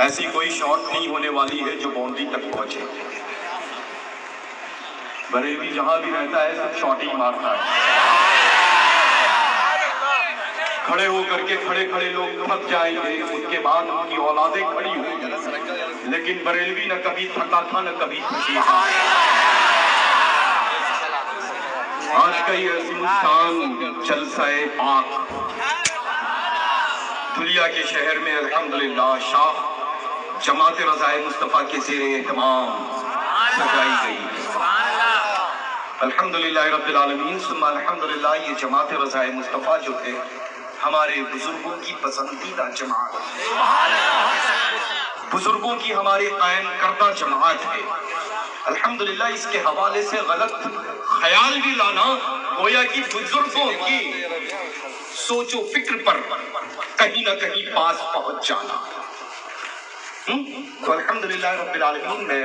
ایسی کوئی شاٹ نہیں ہونے والی ہے جو باؤنڈری تک پہنچے. بریلوی جہاں بھی رہتا ہے سب شاٹ ہی مارتا ہے. کھڑے ہو کر کے کھڑے کھڑے لوگ تھک جائیں گے، اس کے بعد ان کی اولادیں کھڑی ہوں گی، لیکن بریلوی نہ کبھی تھکا تھا نہ کبھی تھکی. آج کا یہ عظیم جلسہ پاک دھلیا کے شہر میں الحمدللہ شاہ جماعت رضائے مصطفیٰ کے زیر اہتمام سجائی گئی. الحمدللہ رب العالمین ثم الحمدللہ. یہ جماعت رضائے مصطفیٰ جو تھے ہمارے بزرگوں کی پسندیدہ جماعت، بزرگوں کی ہمارے قائم کردہ جماعت ہے. الحمدللہ اس کے حوالے سے غلط خیال بھی لانا گویا کہ بزرگوں کی سوچ و فکر پر کہیں نہ کہیں پاس پہنچ جانا. تو الحمدللہ رب العالمین میں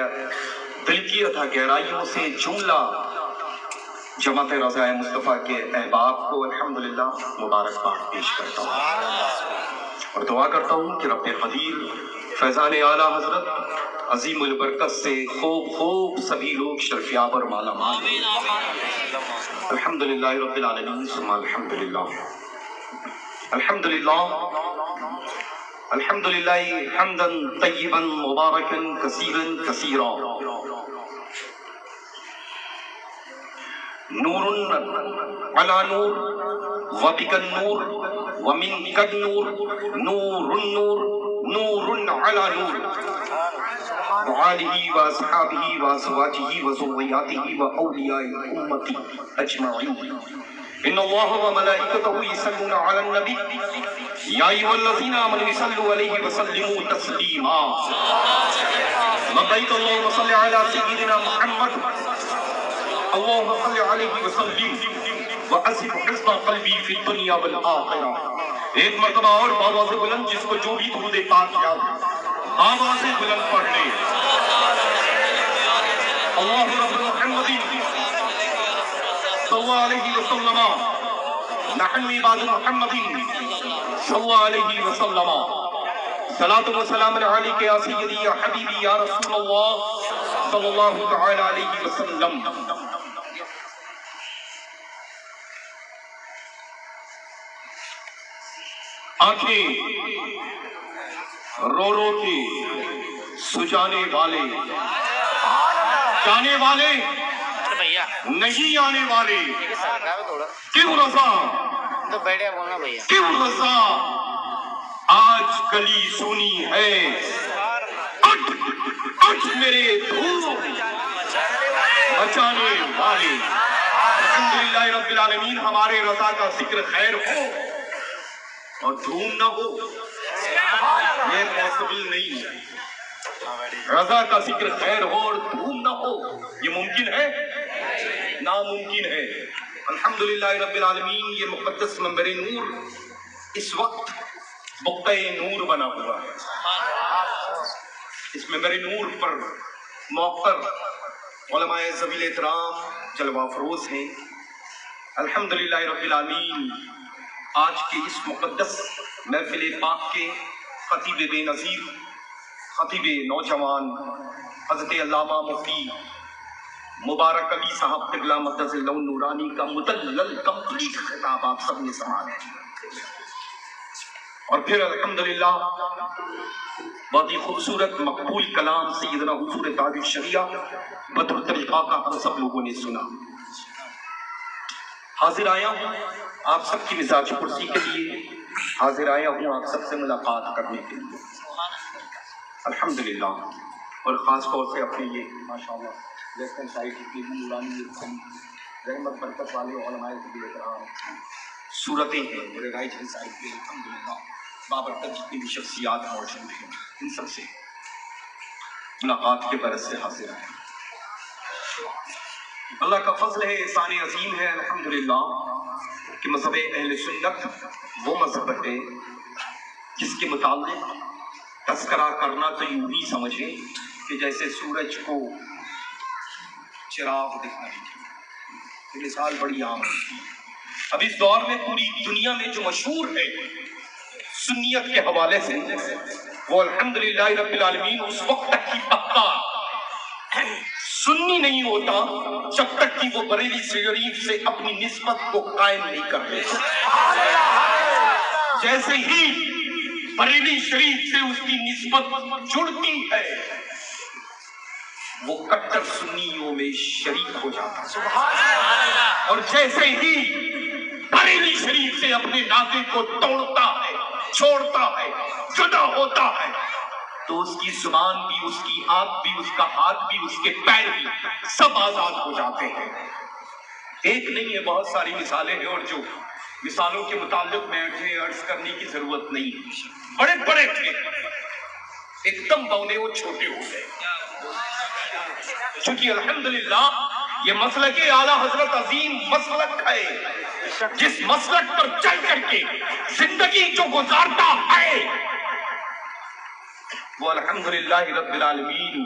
دل کی تھا گہرائیوں سے جملہ جماعت رضائے مصطفیٰ کے احباب کو الحمدللہ مبارکباد پیش کرتا ہوں اور دعا کرتا ہوں کہ رب قدیر فیضان اعلیٰ حضرت عظیم البرکت سے خوب سبھی لوگ شرفیاب اور مالا مال. الحمدللہ رب العالمین ثم الحمدللہ. الحمدللہ الحمدللہ حمدا طیبا مبارکا کثیرا کثیرا. نور علی نور وبک النور ومنک النور نور النور نور علی نور وآلہ واصحابہ وازواجہ وذریاتہ واولیاء امتی اجمعین. ان اللہ وملائکتہ یصلون علی النبی یا ایھا الذین آمنوا صلوا علیہ وسلموا تسلیما. لبیک اللہم صل علی سیدنا محمد اللہم صل علیہ وسلم وعزب حسن قلبی فی الدنیا والآخرہ. ایک مرتبہ اور بآواز بلند جس کو جو بھی درود پاک یاد آواز بلند پڑھ لے. اللہ رب محمد صلی اللہ علیہ وسلم نحن عباد محمد صلی اللہ علیہ وسلم. صلاۃ و سلام علیک یا سیدی یا حبیبی یا رسول اللہ صلی اللہ تعالی علیہ وسلم. آنکھیں رو رو کے سجانے والے، جانے والے نہیں آنے والے. کیوں رضا کیوں رضا آج گلی سونی ہے. اٹھ اٹھ میرے دھوم بچانے والے. الحمدللہ رب العالمین ہمارے رضا کا ذکر خیر ہو اور دھوم نہ ہو یہ پاسبل نہیں ہے. رضا کا ذکر خیر ہو اور دھوم نہ ہو یہ ممکن ہے؟ ناممکن ہے. الحمدللہ رب العالمین یہ مقدس منبر نور اس وقت بقعہ نور بنا ہوا ہے. اس منبر نور پر موقر علماء ذوی احترام جلوہ افروز ہیں. الحمدللہ رب العالمین آج کے اس مقدس محفل پاک کے خطیب بے نظیر، خطیب نوجوان حضرت علامہ مفتی مبارک علی صاحب قبلہ مقدس لون نورانی کا مدلل کمپلیٹ خطاب آپ سب نے سنا ہے. اور پھر الحمدللہ بہت ہی خوبصورت مقبول کلام سیدنا حضور تاج الشریعہ بدر الطریقہ کا ہم سب لوگوں نے سنا. حاضر آیا ہوں آپ سب کی مزاج پرسی کے لیے، حاضر آیا ہوں آپ سب سے ملاقات کرنے کے لیے الحمدللہ. اور خاص طور سے اپنے یہ ماشاءاللہ ویسٹرن سائڈ کی نورانی رحمت برکت والے علماء ذوی احترام صورتیں ہیں میرے رائٹ ہینڈ سائڈ پہ الحمدللہ بابرکت جتنی بھی شخصیات موجود ہیں ان سب سے ملاقات کے برس سے حاضر ہیں. اللہ کا فضل ہے، احسان عظیم ہے الحمدللہ کہ مذہب اہل سنت وہ مذہب ہے جس کے متعلق تذکرہ کرنا تو یوں ہی سمجھیں کہ جیسے سورج کو چراغ دکھائی. یہ مثال بڑی عام ہے. اب اس دور میں پوری دنیا میں جو مشہور ہے سنیت کے حوالے سے وہ الحمدللہ رب العالمین اس وقت تک کی پکا سنی نہیں ہوتا جب تک کہ وہ بریلی شریف سے اپنی نسبت کو قائم نہیں کر لیتا۔ جیسے ہی بریلی شریف سے اس کی نسبت جڑتی ہے وہ کٹر سنیوں میں شریک ہو جاتا ہے، اور جیسے ہی بریلی شریف سے اپنے ناطے کو توڑتا ہے، چھوڑتا ہے، جدا ہوتا ہے، تو اس کی زبان بھی، اس کی آنکھ بھی، اس کا ہاتھ بھی، اس کے پیر بھی سب آزاد ہو جاتے ہیں۔ ایک نہیں ہے، بہت ساری مثالیں ہیں، اور جو مثالوں کے متعلق میں عرض کرنے کی ضرورت نہیں۔ بڑے بڑے تھے، ایک دم بولے وہ چھوٹے ہو گئے، چونکہ الحمدللہ یہ مسلک اعلیٰ حضرت عظیم مسلک ہے، جس مسلک پر چل کر کے زندگی جو گزارتا ہے وہ الحمدللہ رب العالمین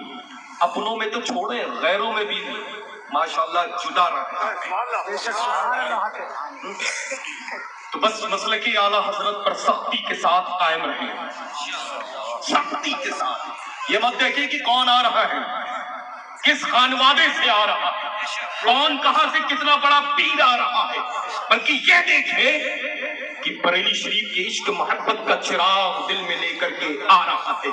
اپنوں میں تو چھوڑے غیروں میں بھی ماشاءاللہ جدا رہتا ہے۔ تو بس مسلک اعلیٰ حضرت پر سختی کے ساتھ قائم رہیں، سختی کے ساتھ۔ یہ مت دیکھیں کہ کون آ رہا ہے، کس خانوادے سے آ رہا ہے، کون کہاں سے کتنا بڑا پیر آ رہا ہے، بلکہ یہ دیکھیں کہ بریلی شریف کے عشق محبت کا چراغ دل میں لے کر کے آ رہا ہے۔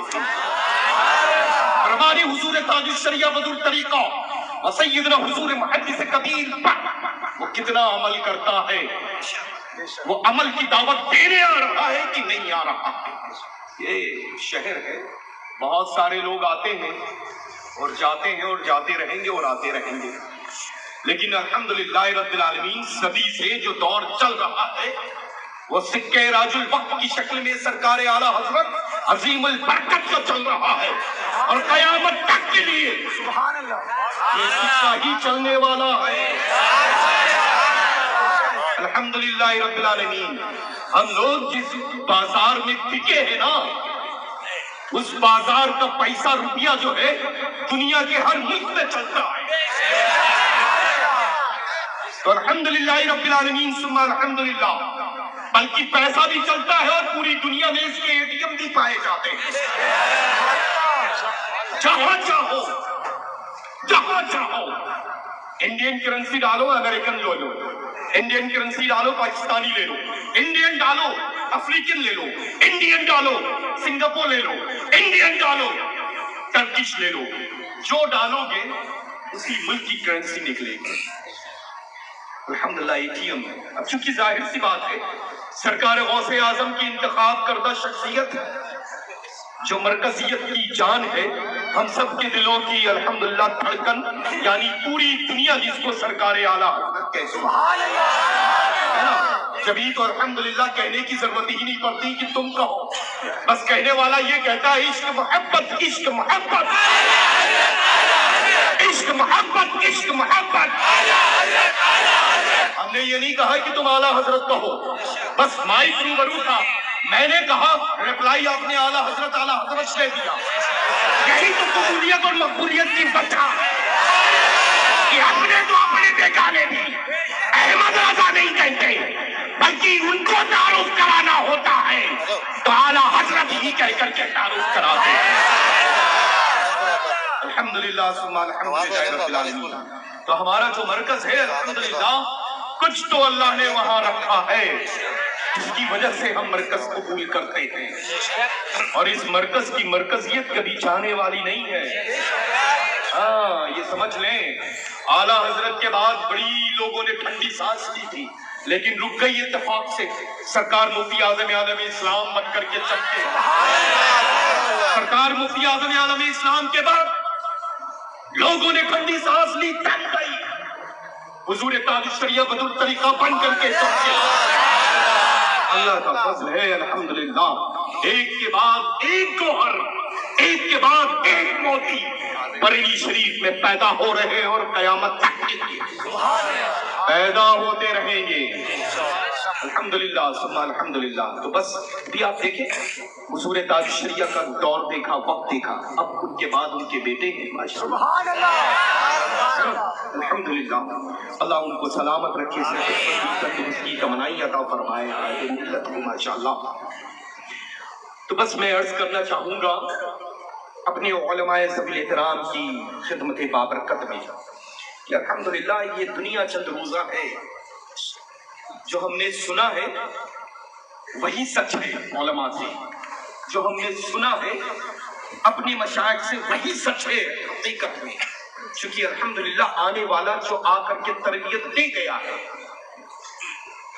اور ہماری حضور تاج الشریعہ بدر طریقہ اور سیدنا حضور محدث کبیر پر وہ کتنا عمل کرتا ہے، وہ عمل کی دعوت دینے آ رہا ہے کہ نہیں آ رہا ہے۔ یہ شہر ہے، بہت سارے لوگ آتے ہیں اور جاتے ہیں، اور جاتے رہیں گے اور آتے رہیں گے، لیکن الحمدللہ رب العالمین صدی سے جو دور چل رہا ہے وہ سکے راج الوقت کی شکل میں سرکار اعلیٰ حضرت عظیم البرکت کا چل رہا ہے، اور قیامت تک کے لیے یہ سکہ ہی چلنے والا ہے۔ الحمدللہ رب العالمین ہم لوگ جس بازار میں ٹکے ہیں نا، اس بازار کا پیسہ روپیہ جو ہے دنیا کے ہر ملک میں چلتا ہے، تو الحمدللہ رب العالمین ثم الحمدللہ، بلکہ پیسہ بھی چلتا ہے اور پوری دنیا میں اس کے ATM بھی پائے جاتے ہیں۔ جہاں چاہو جہاں چاہو انڈین کرنسی ڈالو، امریکن لے لو، انڈین کرنسی ڈالو، پاکستانی لے لو، انڈین ڈالو، افریقن لے لو، انڈین ڈالو، سنگاپور لے لو، انڈین ڈالو، ٹرکش لے لو، جو ڈالو گے اسی ملک کی کرنسی نکلے گی۔ الحمدللہ ATM ہے۔ اب چونکہ ظاہر سی بات ہے سرکار غوث اعظم کی انتخاب کردہ شخصیت جو مرکزیت کی جان ہے، ہم سب کے دلوں کی الحمدللہ دھڑکن، یعنی پوری دنیا جس کو سرکار اعلیٰ حضرت کہتے ہیں نا، جبھی تو الحمدللہ کہنے کی ضرورت ہی نہیں پڑتی کہ تم کہو، بس کہنے والا یہ کہتا ہے عشق محبت، عشق محبت، عشق محبت، عشق محبت۔ ہم نے یہ نہیں کہا کہ تم اعلیٰ حضرت کہو، بس مائک روبرو تھا، میں نے کہا، ریپلائی آپ نے اعلیٰ حضرت دے دیا۔ یہی تو قبولیت اور مقبولیت کی وجہ کہ اپنے تو اپنے بیگانے بھی احمد رضا نہیں کہتے، بلکہ ان کو تعارف کرانا ہوتا ہے تو اعلیٰ حضرت ہی کہہ کر کے تعارف کراتے ہیں۔ الحمدللہ ثم الحمدللہ رب العالمین۔ تو ہمارا جو مرکز ہے الحمدللہ کچھ تو اللہ نے وہاں رکھا ہے جس کی وجہ سے ہم مرکز قبول کرتے ہیں، اور اس مرکز کی مرکزیت کبھی جانے والی نہیں ہے۔ ہاں یہ سمجھ لیں، اعلیٰ حضرت کے بعد بڑی لوگوں نے ٹھنڈی سانس لی تھی، لیکن رک گئی اتفاق سے، سرکار مفتی اعظم عالم اسلام بن کر کے چمکے۔ سرکار مفتی اعظم عالم اسلام کے بعد لوگوں نے ٹھنڈی سانس لی، تن گئی، حضور تاج الشریعہ بدر طریقہ بن کر کے چمکے۔ اللہ کا فضل ہے الحمدللہ، ایک کے بعد ایک گوہر، ایک کے بعد ایک موتی بریلی شریف میں پیدا ہو رہے ہیں، اور قیامت تک پیدا ہوتے رہیں گے الحمدللہ ثم الحمدللہ۔ تو بس بھی آپ دیکھیں حضور تاج الشریعہ کا دور دیکھا، وقت دیکھا، اب ان کے بعد ان کے بیٹے ہیں ماشاءاللہ، الحمدللہ، اللہ ان کو سلامت رکھے، تندرستی تمنائی عطا فرمائے ماشاءاللہ۔ تو بس میں عرض کرنا چاہوں گا اپنے علماء ذوی الاحترام کی خدمت بابرکت میں کہ الحمدللہ یہ دنیا چند روزہ ہے، جو ہم نے سنا ہے وہی سچ ہے علماء سے، جو ہم نے سنا ہے اپنی مشائخ سے وہی سچ ہے حقیقت میں، چونکہ الحمدللہ آنے والا جو آ کر کے تربیت دے گیا ہے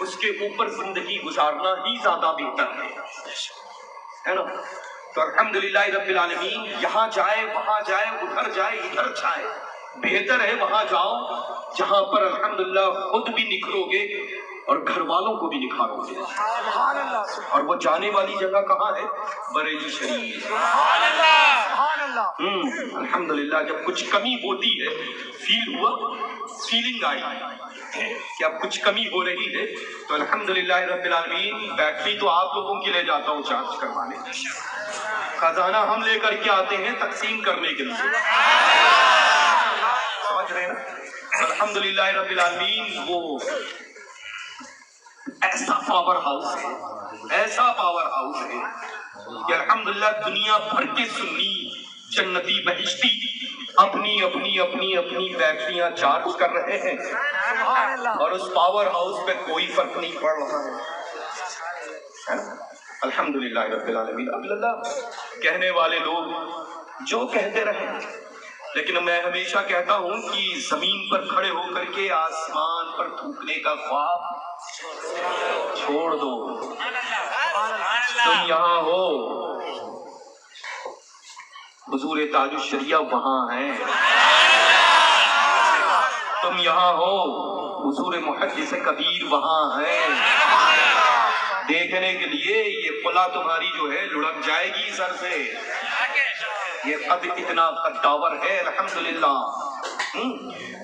اس کے اوپر زندگی گزارنا ہی زیادہ بہتر ہے نا۔ تو الحمدللہ رب العالمین یہاں جائے وہاں جائے ادھر جائے ادھر جائے، بہتر ہے وہاں جاؤ جہاں پر الحمدللہ خود بھی نکھرو گے اور گھر والوں کو بھی نکھارو گے، اور وہ جانے والی جگہ کہاں ہے؟ بریلی شریف۔ الحمدللہ جب کچھ کمی ہوتی ہے فیل ہوا، فیلنگ آئی کہ اب کچھ کمی ہو رہی ہے، تو الحمدللہ رب العالمین بیٹری تو آپ لوگوں کے لے جاتا ہوں چارج کروانے، خزانہ ہم لے کر کے آتے ہیں تقسیم کرنے کے لیے، سمجھ رہے ہیں نا؟ الحمدللہ رب العالمین وہ ایسا پاور ہاؤس ہے، ایسا پاور ہاؤس ہے کہ الحمدللہ دنیا بھر کے سنی جنتی بہشتی اپنی اپنی اپنی اپنی بیٹریاں چارج کر رہے ہیں، اور اس پاور ہاؤس پہ کوئی فرق نہیں پڑ رہا ہے نا؟ الحمدللہ رب العالمین۔ اب اللہ کہنے والے لوگ جو کہتے رہے، لیکن میں ہمیشہ کہتا ہوں کہ زمین پر کھڑے ہو کر کے آسمان پر تھوکنے کا خواب چھوڑ دو۔ تم یہاں ہو، حضور تاج الشریعہ وہاں ہیں، تم یہاں ہو، حضور محدث کبیر وہاں ہیں، دیکھنے کے لیے یہ قلعہ تمہاری جو ہے لڑک جائے گی سر سے، یہ قد اتنا قداور ہے الحمدللہ۔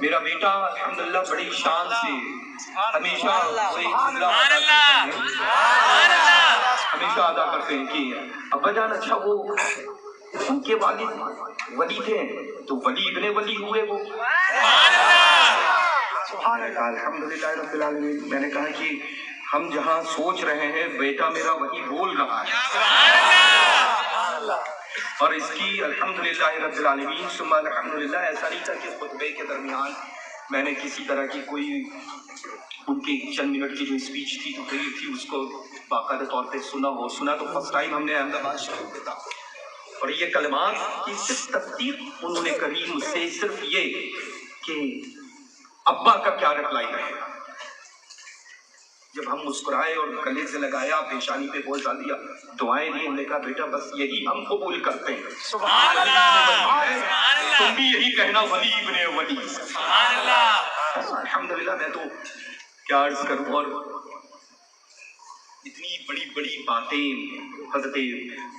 میرا بیٹا الحمدللہ بڑی شان سے ہمیشہ ہمیشہ ادا کرتے ہیں کہ ابا جان اچھا وہ ان کے والد ولی تھے تو ولی ابن ولی ہوئے وہ، الحمدللہ رب العالمین۔ میں نے کہا کہ ہم جہاں سوچ رہے ہیں بیٹا میرا وہی بول رہا ہے، اور اس کی الحمدللہ رب العالمین ثم الحمدللہ ایسا نہیں تھا کہ خطبے کے درمیان میں نے کسی طرح کی کوئی ان کی چند منٹ کی جو اسپیچ تھی تو کہی تھی اس کو باقاعدہ طور پہ سنا تو فرسٹ ٹائم ہم نے احمد آباد شروع کیا تھا، اور یہ کلمات کی صرف تصدیق انہوں نے کری مجھ سے، صرف یہ کہ ابا کا کیا رپلائی رہے گا۔ جب ہم مسکرائے اور گلے سے لگایا، پیشانی پہ بول ڈالیا، دعائیں دی، ہم نے کہا بیٹا بس یہی ہم قبول کرتے ہیں، سبحان اللہ، تم بھی یہی کہنا ولی ابن ولی، سبحان اللہ۔ الحمدللہ میں تو کیا عرض کروں، اور اتنی بڑی بڑی باتیں حضرت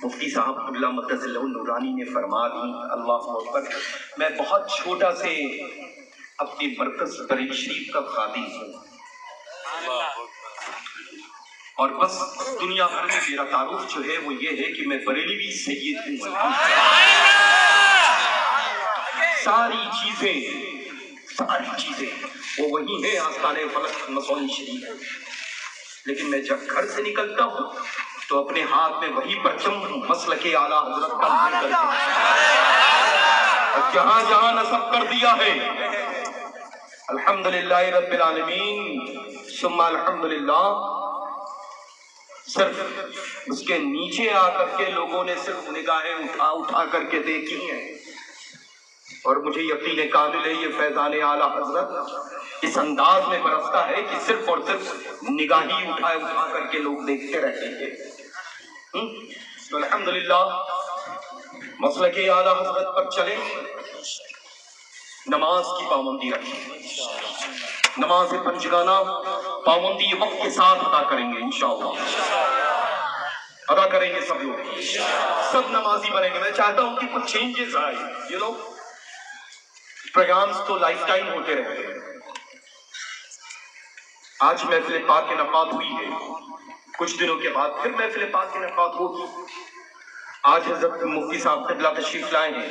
مفتی صاحب اللہ مدث اللہ نورانی نے فرما دی، اللہ اکبر۔ میں بہت چھوٹا سے اپنے مرکز بریلی شریف کا خادم ہوں، اور بس دنیا بھر میں میرا تعارف جو ہے وہ یہ ہے کہ میں بریلوی سید ہوں۔ ساری چیزیں وہ وہی ہیں، آستان فلک مسونی شریف، لیکن میں جب گھر سے نکلتا ہوں تو اپنے ہاتھ میں وہی پرچم مسلک اعلیٰ حضرت کا لے کر اور جہاں جہاں نصب کر دیا ہے الحمدللہ رب العالمین ثم الحمدللہ، صرف اس کے نیچے آ کر کے لوگوں نے صرف نگاہیں اٹھا کر کے دیکھی ہیں، اور مجھے یقین کامل ہے یہ فیضان اعلیٰ حضرت اس انداز میں برستا ہے کہ صرف اور صرف نگاہی اٹھا کر کے لوگ دیکھتے رہتے ہیں۔ تو الحمدللہ مسلک اعلیٰ حضرت پر چلیں، نماز کی پابندی رکھیں، نماز پنجگانہ پابندی وقت کے ساتھ ادا کریں گے انشاءاللہ، ادا کریں گے سب لوگ، سب نمازی بنیں گے۔ میں چاہتا ہوں کہ کچھ چینجز آئے، پروگرامز تو لائف ٹائم ہوتے رہتے ہیں۔ آج محفل پاک کے انعقاد ہوئی ہے، کچھ دنوں کے بعد پھر محفل پاک کے انعقاد ہوگی۔ آج حضرت مفتی صاحب قبلہ تشریف لائے ہیں،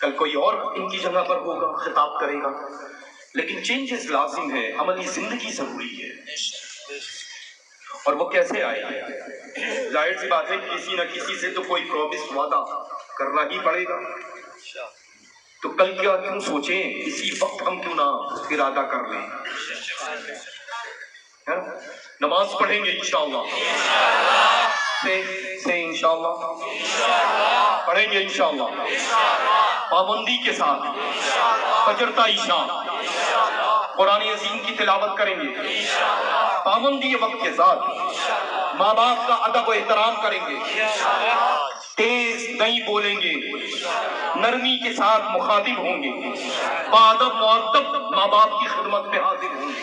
کل کوئی اور ان کی جگہ پر ہوگا، خطاب کرے گا، لیکن چینجز لازم ہے، عملی زندگی ضروری ہے۔ اور وہ کیسے آئے؟ ظاہر سی بات ہے کسی نہ کسی سے تو کوئی پرومس وعدہ کرنا ہی پڑے گا. تو کل کیا کیوں سوچیں، اسی وقت ہم کیوں نہ ارادہ کر لیں. نماز پڑھیں گے انشاءاللہ، سے انشاءاللہ پڑھیں گے انشاءاللہ، پابندی کے ساتھ فجر تا عشاء قرآن عظیم کی تلاوت کریں گے، پابندی وقت کے ساتھ ماں باپ کا ادب و احترام کریں گے، تیز نہیں بولیں گے، نرمی کے ساتھ مخاطب ہوں گے، بادب معدب ماں باپ کی خدمت میں حاضر ہوں گے.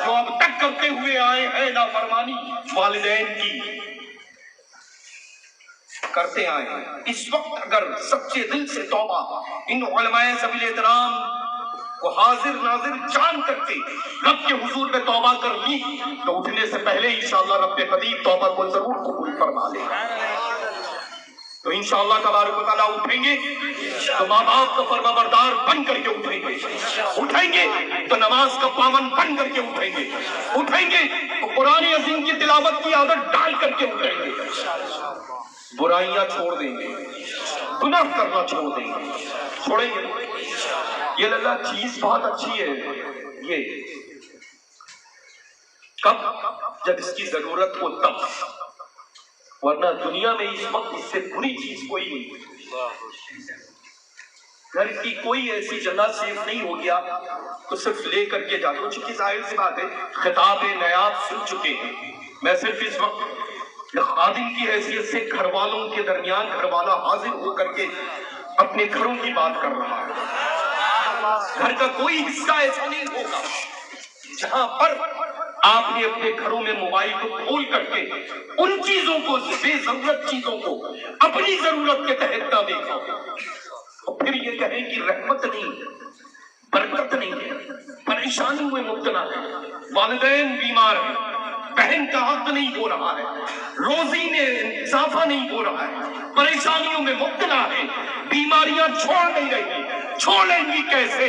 جو اب تک کرتے ہوئے آئے ہیں نافرمانی والدین کی کرتے آئے ہیں، اس وقت اگر سچے دل سے توبہ ان علماء ذوی احترام کو حاضر ناظر جان کرتے رب کے حضور میں توبہ کر لی تو اٹھنے سے پہلے انشاءاللہ رب قدیر توبہ کو ضرور قبول فرما لے گا. تو انشاءاللہ تبارک و تعالیٰ اٹھیں گے تو ماں باپ کا فرمانبردار بن کر کے اٹھیں گے تو نماز کا پابند بن کر کے اٹھیں گے تو قرآن عظیم کی تلاوت کی عادت ڈال کر کے اٹھیں گے، برائیاں چھوڑ دیں گے، گناہ کرنا چھوڑ دیں گے، چھوڑیں گے. یہ اللہ چیز بہت اچھی ہے، یہ کب؟ جب اس کی ضرورت ہو تب، ورنہ دنیا میں اس وقت اس سے بری چیز کوئی نہیں. گھر کی کوئی ایسی جگہ سیف نہیں ہو گیا تو صرف لے کر کے جاتے ہو. چونکہ ظاہر سی بات ہے خطاب نیاب سن چکے ہیں. میں صرف اس وقت خادم کی حیثیت سے گھر والوں کے درمیان گھر والا حاضر ہو کر کے اپنے گھروں کی بات کر رہا ہے. گھر کا کوئی حصہ ایسا نہیں ہوگا جہاں پر آپ نے اپنے گھروں میں موبائل کو کھول کر کے ان چیزوں کو، بے ضرورت چیزوں کو اپنی ضرورت کے تحت نہ دیکھا اور پھر یہ کہیں کہ رحمت نہیں، برکت نہیں ہے، پریشانی میں مبتلا ہے، والدین بیمار ہیں، بہن کا حق نہیں ہو رہا ہے، روزی میں اضافہ نہیں ہو رہا ہے، پریشانیوں میں مبتلا ہے، بیماریاں چھوڑ نہیں رہی. چھوڑیں گی کیسے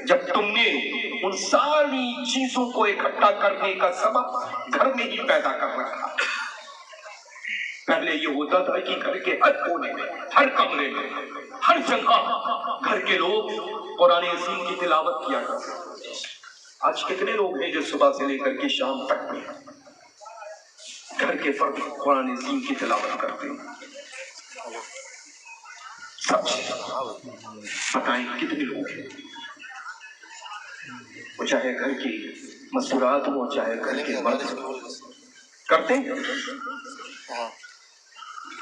جب تم نے ان ساری چیزوں کو اکٹھا کرنے کا سبب گھر میں ہی پیدا کر رکھا. پہلے یہ ہوتا تھا کہ گھر کے ہر کونے میں، ہر کمرے میں، ہر جگہ گھر کے لوگ قرآن عظیم کی تلاوت کیا کرتے. آج کتنے لوگ ہیں جو صبح سے لے کر کے شام تک میں گھر کے فرد قرآن عظیم کی تلاوت کرتے ہیں؟ سب بتائیں کتنے لوگ ہیں؟ وہ چاہے گھر کی مسورات ہو، چاہے گھر کے مرد کرتے ہیں.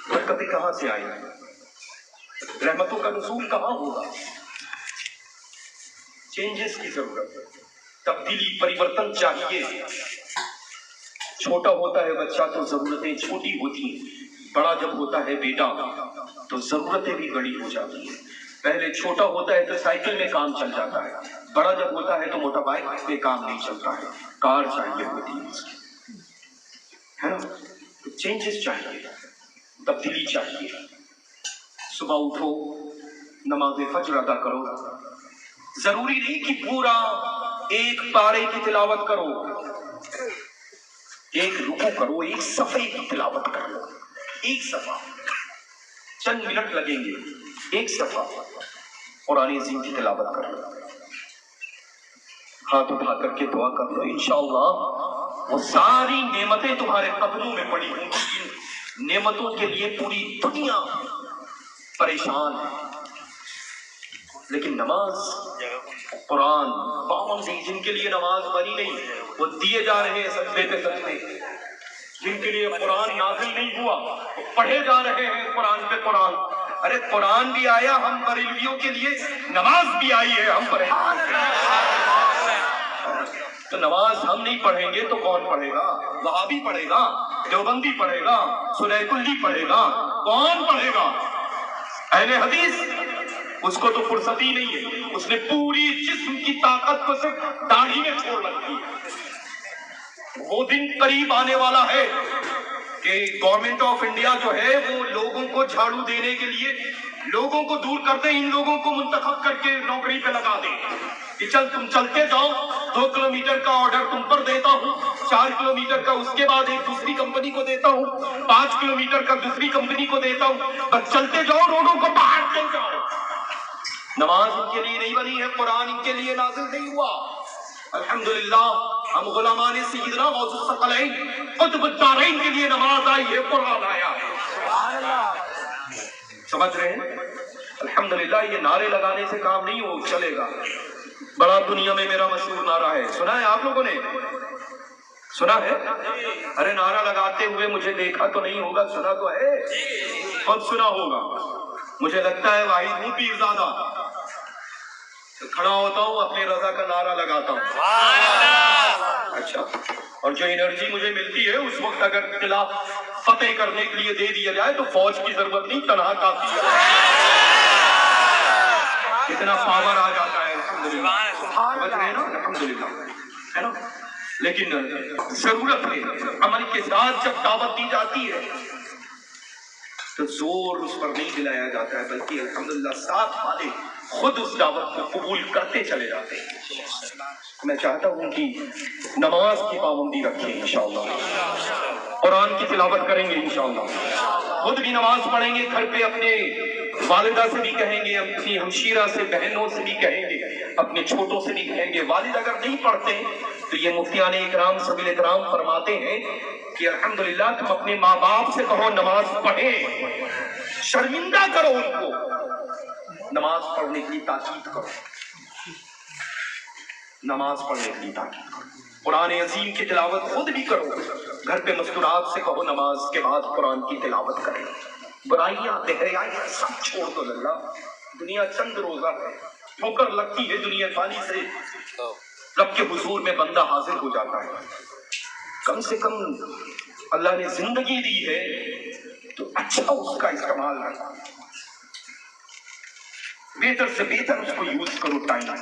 برکتیں کہاں سے آئی؟ رحمتوں کا نزول کہاں ہوگا؟ چینجز کی ضرورت ہے، تبدیلی، پریورتن چاہیے. چھوٹا ہوتا ہے بچہ تو ضرورتیں چھوٹی ہوتی ہیں، بڑا جب ہوتا ہے بیٹا تو ضرورتیں بھی بڑی ہو جاتی ہیں. پہلے چھوٹا ہوتا ہے تو سائیکل میں کام چل جاتا ہے، بڑا جب ہوتا ہے تو موٹر بائک پہ کام نہیں چلتا ہے، کار چاہیے ہوتی ہے نا. چینجز چاہیے، تبدیلی چاہیے. صبح اٹھو، نماز فجر ادا کرو. ضروری نہیں کہ پورا ایک پارے کی تلاوت کرو، ایک رکوع کرو، ایک صفحے کی تلاوت کرو. ایک صفحہ، چند منٹ لگیں گے، ایک صفحہ قرآن عظیم کی تلاوت کرو. ہاتھ اٹھا کر کے دعا کر لو، انشاءاللہ وہ ساری نعمتیں تمہارے قدموں میں پڑی ہوں گی. نعمتوں کے لیے پوری دنیا پریشان ہے، لیکن نماز، قرآن، پابندی، جن کے لیے نماز بنی نہیں وہ دیے جا رہے ہیں سجدے پہ سجدے. جن کے لیے قرآن نازل نہیں ہوا وہ پڑھے جا رہے ہیں قرآن پہ قرآن. ارے قرآن بھی آیا ہم بریلویوں کے لیے، نماز بھی آئی ہے ہم بریلویوں کے لیے. تو نماز ہم نہیں پڑھیں گے تو کون پڑھے گا؟ وہابی پڑھے گا، دیوبندی پڑھے گا، سنی کلی پڑھے گا، کون پڑھے گا؟ اہل حدیث اس کو تو فرصت ہی نہیں ہے، اس نے پوری جسم کی طاقت کو صرف داڑھی میں چھوڑ رکھی ہے. وہ دن قریب آنے والا ہے کہ گورنمنٹ آف انڈیا جو ہے وہ لوگوں کو جھاڑو دینے کے لیے لوگوں کو دور کر دے، ان لوگوں کو منتخب کر کے نوکری پہ لگا دے کہ چل تم چلتے جاؤ، 2 کلومیٹر کا آرڈر تم پر دیتا ہوں، 4 کلومیٹر کا اس کے بعد ایک دوسری کمپنی کو دیتا ہوں، 5 کلومیٹر کا دوسری کمپنی کو دیتا ہوں، بس چلتے جاؤ، روڈوں کو پہاڑتے جاؤ۔ نماز ان کے لیے نہیں بنی ہے، قرآن ان کے لیے نازل نہیں ہوا۔ الحمدللہ ہم غلامان سیدنا غوث الثقلین قطب الدارین کے لیے نماز آئی ہے، قرآن آیا ہے۔ سمجھ رہے ہیں؟ الحمدللہ یہ نعرے لگانے سے کام نہیں ہو چلے گا۔ بڑا دنیا میں میرا مشہور نعرہ ہے، سنا ہے آپ لوگوں نے؟ سنا ہے؟ ارے نعرہ لگاتے ہوئے مجھے دیکھا تو نہیں ہوگا، سنا تو ہے، خود سنا ہوگا۔ مجھے لگتا ہے واحد ہوں پیرزادہ، کھڑا ہوتا ہوں اپنے رضا کا نعرہ لگاتا ہوں۔ اچھا، اور جو انرجی مجھے ملتی ہے اس وقت اگر قلعہ فتح کرنے کے لیے دے دیا جائے تو فوج کی ضرورت نہیں، تنہا کافی ہے، اتنا پاور آ جاتا ہے۔ الحمدللہ سمجھ رہے ہیں نا؟ الحمدللہ ہے نا؟ لیکن ضرورت ہے عمل کے ساتھ جب دعوت دی جاتی ہے تو زور اس پر نہیں دلایا جاتا ہے، بلکہ الحمدللہ ساتھ والے خود اس دعوت کو قبول کرتے چلے جاتے ہیں۔ میں چاہتا ہوں کہ نماز کی پابندی رکھیں انشاءاللہ، قرآن کی تلاوت کریں گے انشاءاللہ، خود بھی نماز پڑھیں گے، گھر پہ اپنے والدہ سے بھی کہیں گے، اپنی ہمشیرہ سے، بہنوں سے بھی کہیں گے، اپنے چھوٹوں سے بھی کہیں گے۔ والد اگر نہیں پڑھتے تو یہ مفتیان اکرام سبیل اکرام فرماتے ہیں کہ الحمدللہ تم اپنے ماں باپ سے کہو نماز پڑھیں، شرمندہ کرو ان کو، نماز پڑھنے کی تاکید کرو، نماز پڑھنے کی تاکید کرو، قرآن عظیم کی تلاوت خود بھی کرو، گھر پہ مستورات سے کہو نماز کے بعد قرآن کی تلاوت کریں، برائیاں بہریاں سب چھوڑ دو۔ اللہ دنیا چند روزہ ہے، ٹھوکر لگتی ہے دنیا فانی سے، رب کے حضور میں بندہ حاضر ہو جاتا ہے۔ کم سے کم اللہ نے زندگی دی ہے تو اچھا اس کا استعمال کرو، بہتر سے بہتر اس کو یوز کرو ٹائم۔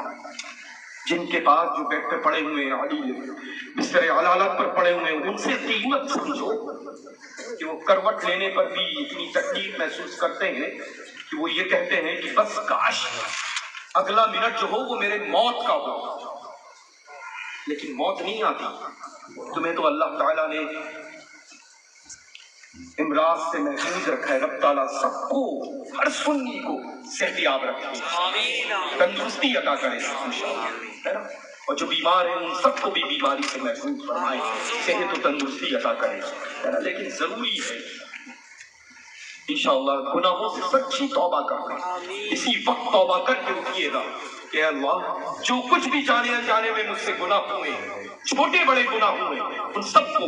جن کے پاس جو بیڈ پہ پڑے ہوئے ہیں، علی بستر علالت پر پڑے ہوئے ہیں، ان سے قیمت سمجھو کہ وہ کروٹ لینے پر بھی اتنی تکلیف محسوس کرتے ہیں کہ وہ یہ کہتے ہیں کہ بس کاش اگلا منٹ جو ہو وہ میرے موت کا ہو، لیکن موت نہیں آتی۔ تمہیں تو اللہ تعالیٰ نے امراض سے محفوظ رکھا ہے، رب تعالیٰ سب کو، ہر سنی کو صحتیاب رکھے، تندرستی عطا کرے انشاءاللہ، اور جو بیمار ہیں ان سب کو بھی بیماری سے محفوظ فرمائے، صحت و تندرستی عطا کرے۔ لیکن ضروری ہے انشاءاللہ گناہوں سے سچی توبہ کرنا، اسی وقت توبہ کر کے اٹھیے گا کہ اللہ جو کچھ بھی جانے انجانے میں مجھ سے گناہ ہوئے، چھوٹے بڑے گناہ ہوئے، ان سب کو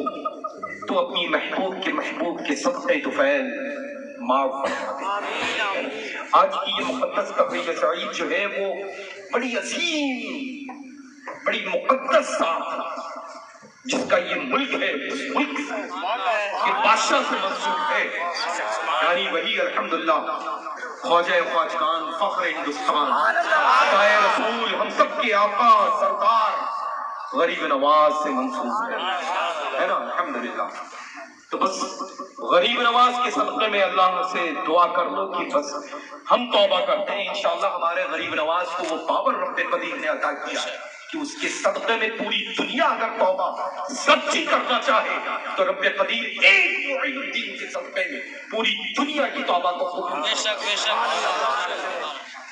تو اپنی محبوب کے صدقے طفیل معاف فرما دے۔ آج کی یہ مقدس تقریب سعید جو ہے وہ بڑی عظیم، بڑی مقدس ساتھ جس کا یہ ملک ہے، اس ملک کے بادشاہ سے منسوب ہے، یعنی وہی الحمدللہ خواجہ خواجگان فخر ہندوستان عطائے رسول ہم سب کے آقا سردار غریب نواز سے منسوب ہے نا؟ الحمدللہ۔ تو بس غریب نواز کے صدقے میں اللہ سے دعا کر لو کہ بس ہم توبہ کرتے ہیں، انشاءاللہ ہمارے غریب نواز کو وہ پاور رب قدیر نے عطا کیا ہے کہ اس کے صدقے میں پوری دنیا اگر توبہ سچی کرنا چاہے تو رب قدیر ایک معین الدین کے صدقے میں پوری دنیا کی توبہ کو قبول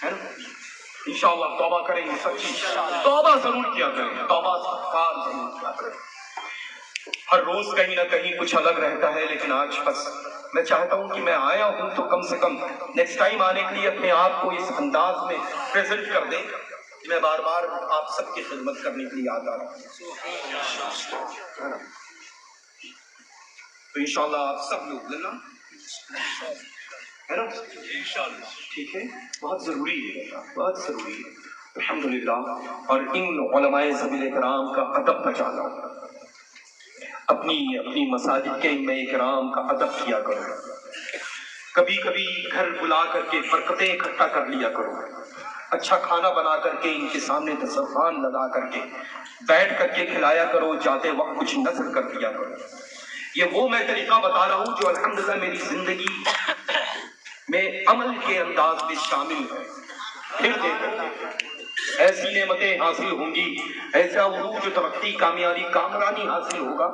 ہے نا؟ انشاءاللہ توبہ کریں گے، سچی توبہ ضرور کیا کریں، توبہ استغفار ضرور کیا کریں۔ ہر روز کہیں نہ کہیں کچھ الگ رہتا ہے، لیکن آج بس میں چاہتا ہوں کہ میں آیا ہوں تو کم سے کم نیکسٹ ٹائم آنے کے لیے اپنے آپ کو اس انداز میں پریزنٹ کر دیں کہ میں بار بار آپ سب کی خدمت کرنے کے لیے یاد آ رہا ہوں۔ تو انشاءاللہ آپ سب لوگ لینا ہے نا؟ ٹھیک ہے، بہت ضروری ہے، بہت ضروری ہے الحمدللہ۔ اور ان علماء ذویل اکرام کا ادب بچانا، اپنی مساجد کے ائمہ کرام کا ادب کیا کرو، کبھی کبھی گھر بلا کر کے برکتیں اکٹھا کر لیا کرو، اچھا کھانا بنا کر کے ان کے سامنے دسترخوان لگا کر کے بیٹھ کر کے کھلایا کرو، جاتے وقت کچھ نذر کر دیا کرو۔ یہ وہ میں طریقہ بتا رہا ہوں جو الحمدللہ میری زندگی میں عمل کے انداز میں شامل ہے. پھر دیکھو ایسی نعمتیں حاصل ہوں گی، ایسا عروج و ترقی، کامیابی، کامرانی حاصل ہوگا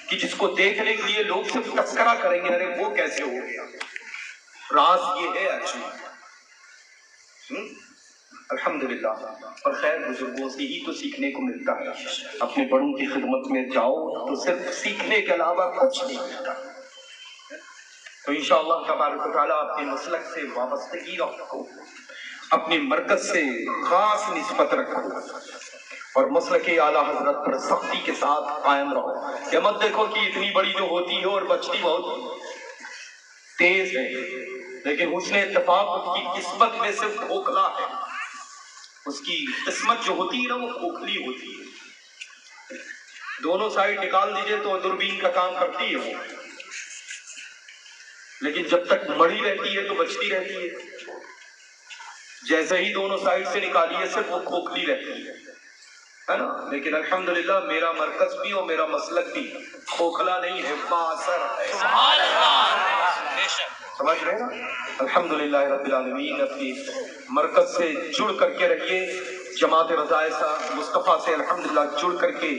کہ جس کو دیکھنے کے لیے لوگ صرف تذکرہ کریں گے، ارے وہ کیسے ہو گیا. راز یہ ہے اچھی الحمدللہ. اور خیر بزرگوں سے ہی تو سیکھنے کو ملتا ہے. اپنے بڑوں کی خدمت میں جاؤ تو صرف سیکھنے کے علاوہ کچھ نہیں ملتا. تو انشاءاللہ تبارک و تعالیٰ اپنے مسلک سے وابستگی رکھو، اپنے مرکز سے خاص نسبت رکھو اور مسلک اعلیٰ حضرت پر سختی کے ساتھ قائم رہو. یہ مت دیکھو کہ اتنی بڑی جو ہوتی ہے اور بچتی بہت تیز ہے، لیکن حسن اتفاق اس کی قسمت میں صرف کھوکھلا ہے. اس کی قسمت جو ہوتی ہے نا وہ کھوکھلی ہوتی ہے. دونوں سائڈ نکال دیجئے تو دوربین کا کام کرتی ہے وہ، لیکن جب تک مڑی رہتی ہے تو بچتی رہتی ہے. جیسے ہی دونوں سائڈ سے نکالیے صرف وہ کھوکھلی رہتی ہے نا. لیکن الحمدللہ میرا مرکز بھی اور میرا مسلک بھی کھوکھلا نہیں ہے، بااثر ہے. سمجھ رہے نا؟ الحمدللہ رب العالمین. اپنی مرکز سے جڑ کر کے رہیے، جماعت رضائے مصطفیٰ سے الحمدللہ جڑ کر کے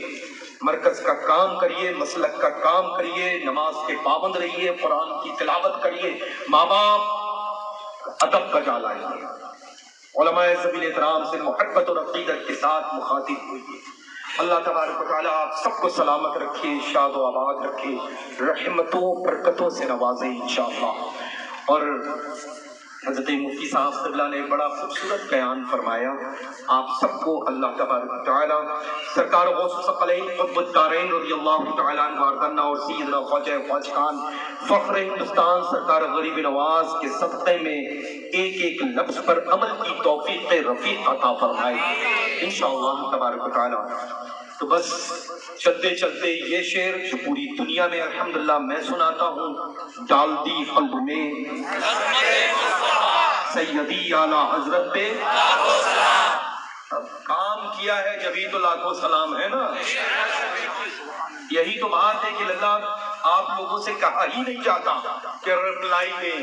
مرکز کا کام کریے، مسلک کا کام کریے، نماز کے پابند رہیے، قرآن کی تلاوت کریے، ماں باپ ادب بجا لائیے، علماء ذوی احترام سے محبت اور عقیدت کے ساتھ مخاطب ہوئیے. اللہ تبارک و تعالیٰ آپ سب کو سلامت رکھے، شاد و آباد رکھے، رحمتوں برکتوں سے نوازے انشاءاللہ. اور حضرت مفتی صاحب صلی نے بڑا خوبصورت بیان فرمایا. آپ سب کو اللہ تبارک و تعالیٰ سرکار غوث الثقلین قطب الدارین رضی اللہ تعالیٰ عنہ وارضانا اور سیدنا خواجہ خواجہ خان فخر ہندوستان سرکار غریب نواز کے صدقے میں ایک ایک لفظ پر عمل کی توفیق رفیق عطا فرمائے انشاءاللہ تبارک و تعالیٰ. تو بس چلتے چلتے یہ شعر جو پوری دنیا میں الحمدللہ میں سناتا ہوں، ڈال دی قلب میں سیدی اعلیٰ حضرت پہ اب کام کیا ہے جبھی تو لاکھوں سلام ہے نا. یہی تو بات ہے کہ اللہ آپ لوگوں سے کہا ہی نہیں جاتا کہ رپلائی دیں،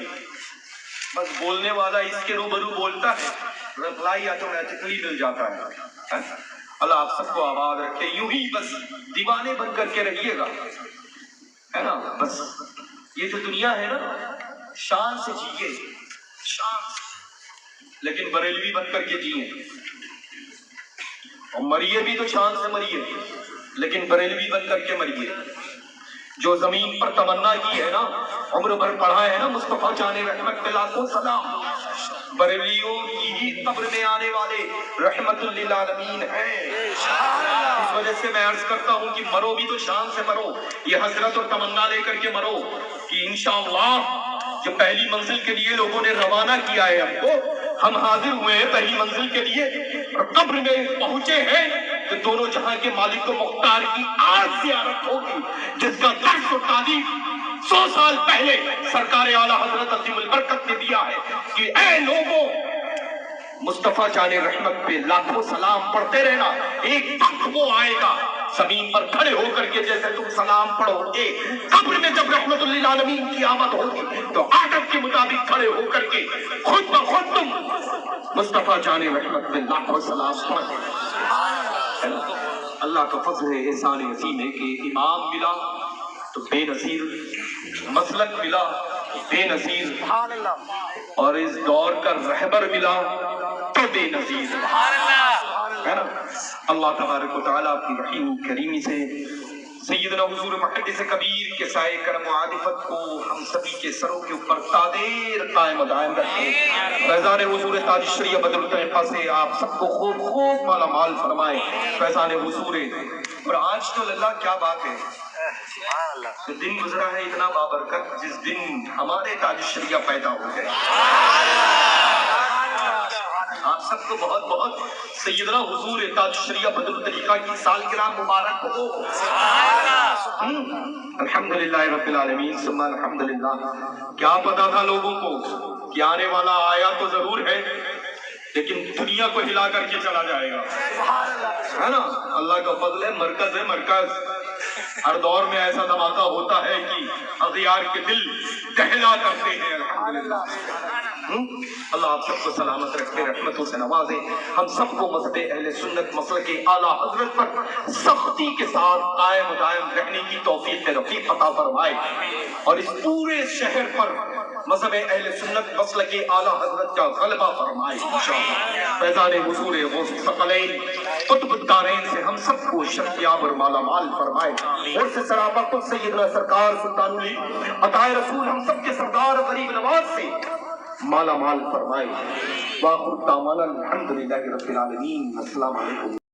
بس بولنے والا اس کے روبرو بولتا ہے، رپلائی آٹومیٹکلی مل جاتا ہے. اللہ آپ سب کو آباد رکھے. یوں ہی بس دیوانے بن کر کے رہیے گا ہے نا. بس یہ جو دنیا ہے نا شان سے جیے، شان سے، لیکن بریلوی بن کر کے جیے. اور مریے بھی تو شان سے مریے، لیکن بریلوی بن کر کے مریے. جو زمین پر تمنا کی ہے نا، عمر بھر پڑھا ہے نا مصطفیٰ جان رحمت پہ لاکھوں سلام، بریلیوں کی ہی قبر میں آنے والے رحمت للعالمین ہیں. اس وجہ سے میں عرض کرتا ہوں کہ مرو بھی تو شان سے مرو، یہ حسرت اور تمنا لے کر کے مرو کہ انشاءاللہ جو پہلی منزل کے لیے لوگوں نے روانہ کیا ہے ہم کو، ہم حاضر ہوئے ہیں پہلی منزل کے لیے اور قبر میں پہنچے ہیں تو دونوں جہاں کے مالک و مختار کی آج زیارت ہوگی، جس کا درس و تعلیم 100 سال پہلے سرکار اعلیٰ حضرت عظیم البرکت نے دیا ہے کہ اے لوگوں مصطفیٰ جان رحمت پہ لاکھوں سلام پڑھتے رہنا. ایک وقت وہ آئے گا زمین پر کھڑے ہو کر کے جیسے تم سلام پڑھو گے، قبر میں جب رحمت للعالمین کی آمد ہوگی تو عادت کے مطابق کھڑے ہو کر کے خود بخود تم مصطفیٰ جان رحمت پہ لاکھوں سلام پڑھو. اللہ کا فضل احسان عظیم ہے کہ امام ملا تو بے نظیر، مسلک ملا بے نظیر، اور اس دور کا رہبر ملا تو بے نظیر ہے نا. اللہ تبارک و تعالیٰ اپنی رحیم کریمی سے سیدنا حضور محدث کبیر کے سائے کرم و عاطفت کو ہم سبھی کے سروں کے اوپر تادیر قائم و دائم رکھے. فیضان حضور تاج الشریعہ بدر الطریقہ سے آپ سب کو خوب خوب مالا مال فرمائے. فیضان حضور. اور آج تو اللہ کیا بات ہے، تو دن گزرا ہے اتنا بابرکت جس دن ہمارے تاج الشریعہ پیدا ہو گئے. آپ سب کو بہت بہت سیدنا حضور تاج الشریعہ بدر الطریقہ کی سالگرہ مبارک ہو. الحمدللہ رب العالمین ثم الحمدللہ. کیا پتا تھا لوگوں کو کہ آنے والا آیا تو ضرور ہے لیکن دنیا کو ہلا کر کے چلا جائے گا ہے نا. اللہ کا فضل ہے، مرکز ہے، مرکز ہر دور میں ایسا دھماکہ ہوتا ہے کہ اغیار کے دل دہلا کرتے ہیں. الحمدللہ. اللہ آپ سب کو سلامت رکھے، رحمتوں سے نوازے. ہم سب کو مذہب اہل سنت مسلک اعلیٰ حضرت پر سختی کے ساتھ قائم و دائم رہنے کی توفیق رفیق عطا فرمائے، اور اس پورے شہر پر مذہب اہل سنت مسلک اعلیٰ حضرت کا غلبہ فرمائے انشاءاللہ. فیضان حضور غوث الثقلین قطب الدارین سے ہم سب کو شرفیاب اور مالا مال فرمائے. اور سے سراپا خود سیدنا سرکار سلطان علی عطائے رسول ہم سب کے سردار غریب نواز سے مالا مال فرمائے. واخر دعوانا الحمدللہ رب العالمین. السلام علیکم.